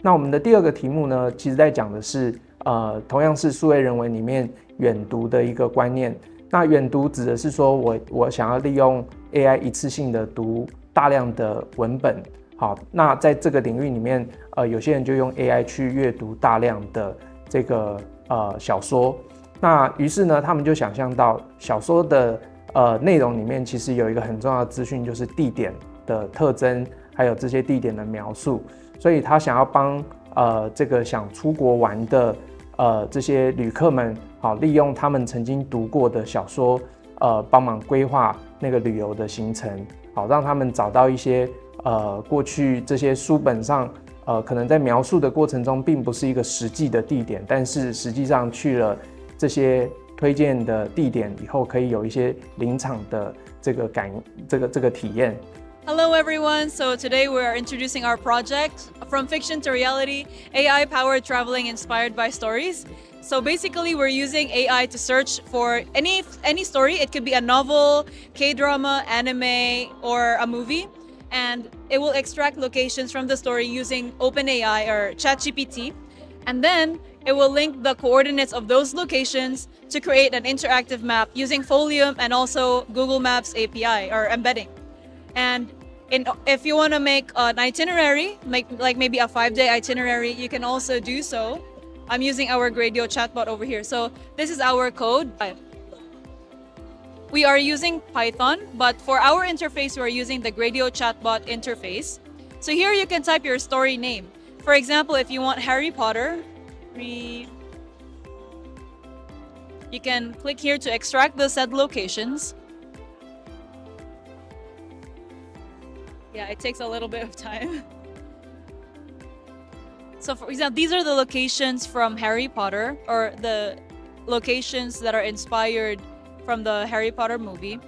那我们的第二个题目呢，其实在讲的是同样是数位人文里面远读的一个观念。那远读指的是说我想要利用 AI 一次性的读大量的文本。好，那在这个领域里面，有些人就用 AI 去阅读大量的这个小说。那于是呢，他们就想象到小说的内容里面，其实有一个很重要的资讯，就是地点的特征，还有这些地点的描述。所以他想要帮这个想出国玩的这些旅客们，好，利用他们曾经读过的小说，帮忙规划那个旅游的行程，好，让他们找到一些过去这些书本上可能在描述的过程中并不是一个实际的地点，但是实际上去了这些推荐的地点以后，可以有一些临场的这个体验。Hello everyone, so today we are introducing our project, From Fiction to Reality, AI-powered traveling inspired by stories. So basically we're using AI to search for any story. It could be a novel, K-drama, anime, or a movie. And it will extract locations from the story using OpenAI or ChatGPT. And then it will link the coordinates of those locations to create an interactive map using Folium and also Google Maps API or embedding. And if you want to make an itinerary, like maybe a 5-day itinerary, you can also do so. I'm using our Gradio chatbot over here. So this is our code. We are using Python, but for our interface, we're using the Gradio chatbot interface. So here you can type your story name. For example, if you want Harry Potter, you can click here to extract the said locations. Yeah, it takes a little bit of time. So for example, these are the locations from Harry Potter, or the locations that are inspired from the Harry Potter movie.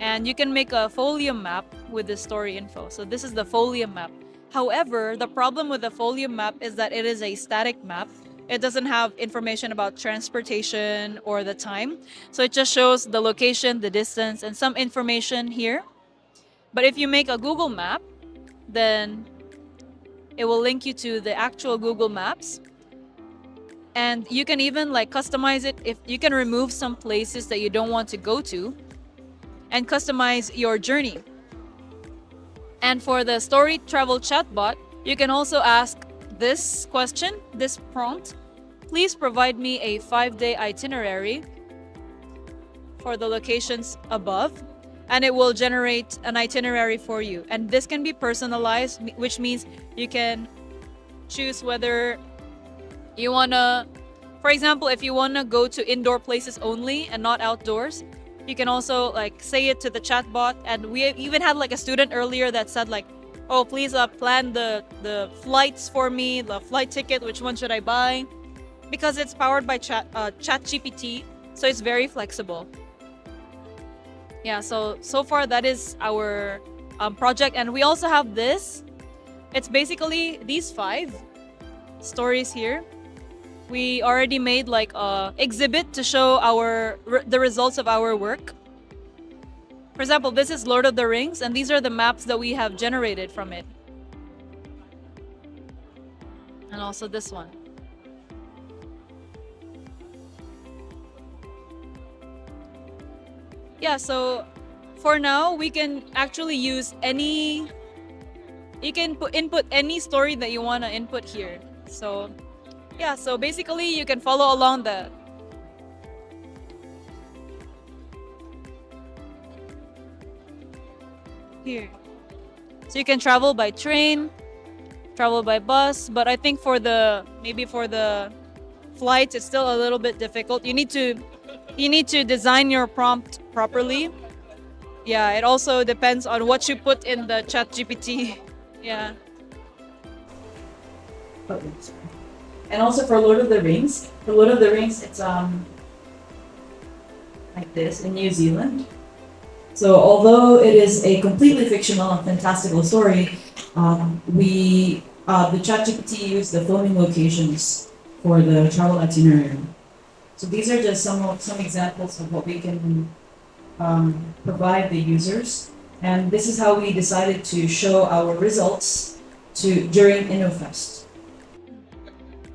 And you can make a Folium map with the story info. So this is the Folium map. However, the problem with the Folium map is that it is a static map. It doesn't have information about transportation or the time. So it just shows the location, the distance, and some information here. But if you make a Google map, then it will link you to the actual Google Maps. And you can even like customize it. If you can remove some places that you don't want to go to and customize your journey. And for the story travel chatbot, you can also ask this question, this prompt: please provide me a 5-day itinerary for the locations above. And it will generate an itinerary for you. And this can be personalized, which means you can choose whether you wanna, for example, if you wanna go to indoor places only and not outdoors, you can also like say it to the chatbot. And we even had like a student earlier that said like, oh, please plan the flights for me, the flight ticket, which one should I buy? Because it's powered by ChatGPT, so it's very flexible. Yeah, so far that is our project. And we also have this. It's basically these 5 stories here. We already made like a exhibit to show the results of our work. For example, this is Lord of the Rings, and these are the maps that we have generated from it. And also this one. Yeah, so for now, we can actually use you can input any story that you want to input here. So yeah, so basically you can follow along here. So you can travel by train, travel by bus, but I think maybe for the flights, it's still a little bit difficult. You need to design your prompt properly. Yeah, it also depends on what you put in the ChatGPT. Yeah. And also for Lord of the Rings, it's like this in New Zealand. So although it is a completely fictional and fantastical story, the ChatGPT used the filming locations for the travel itinerary. So these are just some examples of what we can provide the users, and this is how we decided to show our results during InnoFest.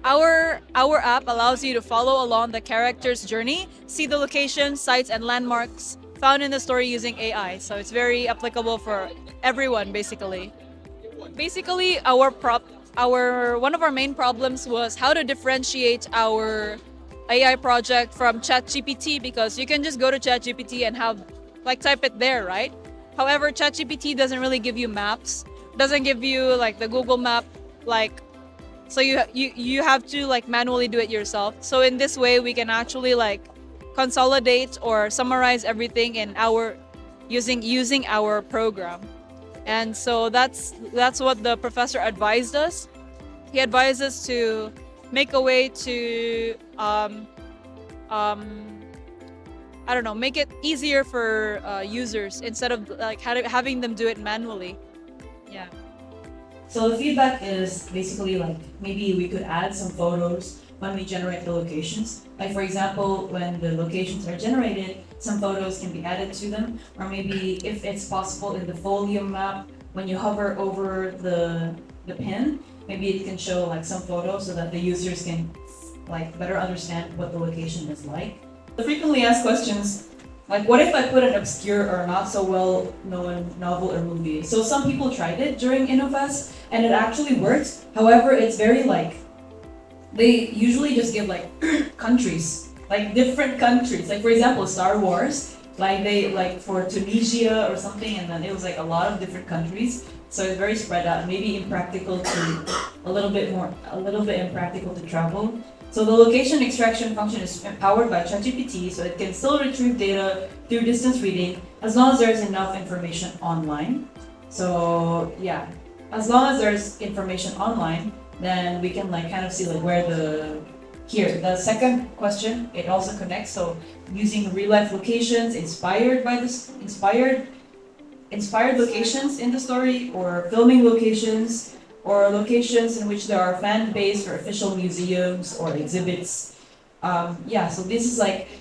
our app allows you to follow along the character's journey, see the locations, sites, and landmarks found in the story using AI. So it's very applicable for everyone, basically. Basically, one of our main problems was how to differentiate our AI project from ChatGPT, because you can just go to ChatGPT and type it there, right? However, ChatGPT doesn't really give you maps, doesn't give you like the Google Map, so you have to manually do it yourself. So in this way, we can actually consolidate or summarize everything in using our program. And so that's what the professor advised us. He advised us to make a way to make it easier for users instead of having them do it manually. Yeah. So the feedback is basically maybe we could add some photos when we generate the locations. Like for example, when the locations are generated, some photos can be added to them. Or maybe if it's possible in the Folium map, when you hover over the pin, maybe it can show some photos so that the users can better understand what the location is like. The frequently asked questions, what if I put an obscure or not so well known novel or movie? So some people tried it during InnoFest and it actually worked. However, it's very they usually just give countries, different countries. For example, Star Wars, they for Tunisia or something, and then it was a lot of different countries. So it's very spread out, maybe impractical a little bit impractical to travel. So the location extraction function is powered by ChatGPT, so it can still retrieve data through distance reading as long as there's enough information online. So yeah, as long as there's information online, then we can kind of see where the second question, it also connects. So using real life locations inspired locations in the story, or filming locations, or locations in which there are fan-based or official museums or exhibits. So this is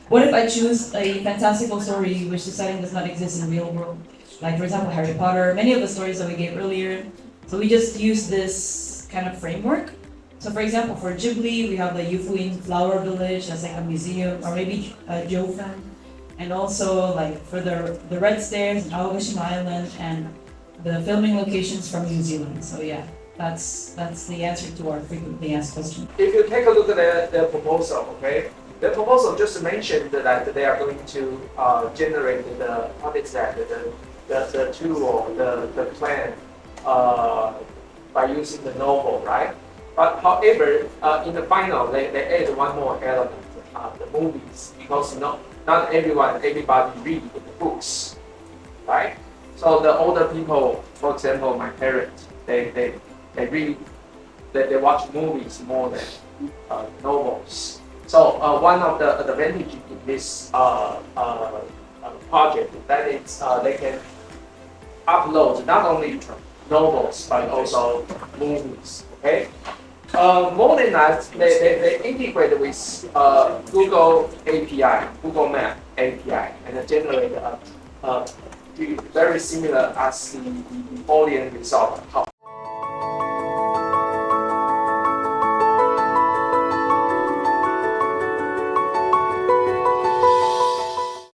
what if I choose a fantastical story which the setting does not exist in the real world? For example, Harry Potter, many of the stories that we gave earlier. So we just use this kind of framework. So for example, for Ghibli, we have the Yufuin Flower Village, that's a museum, or maybe Jofen. And also for the Red Stairs in Aogashima Island, and the filming locations from New Zealand. So yeah. That's the answer to our frequently asked question. If you take a look at the proposal, okay, the proposal just mentioned that they are going to generate the tool, the plan by using the novel, right? But however, in the final, they add one more element, the movies, because not everybody read the books, right? So the older people, for example, my parents, they watch movies more than novels. So one of the advantages in this project that is they can upload not only novels but also movies. Okay. More than that, they integrate with Google API, Google Map API, and generate very similar as the Folium result.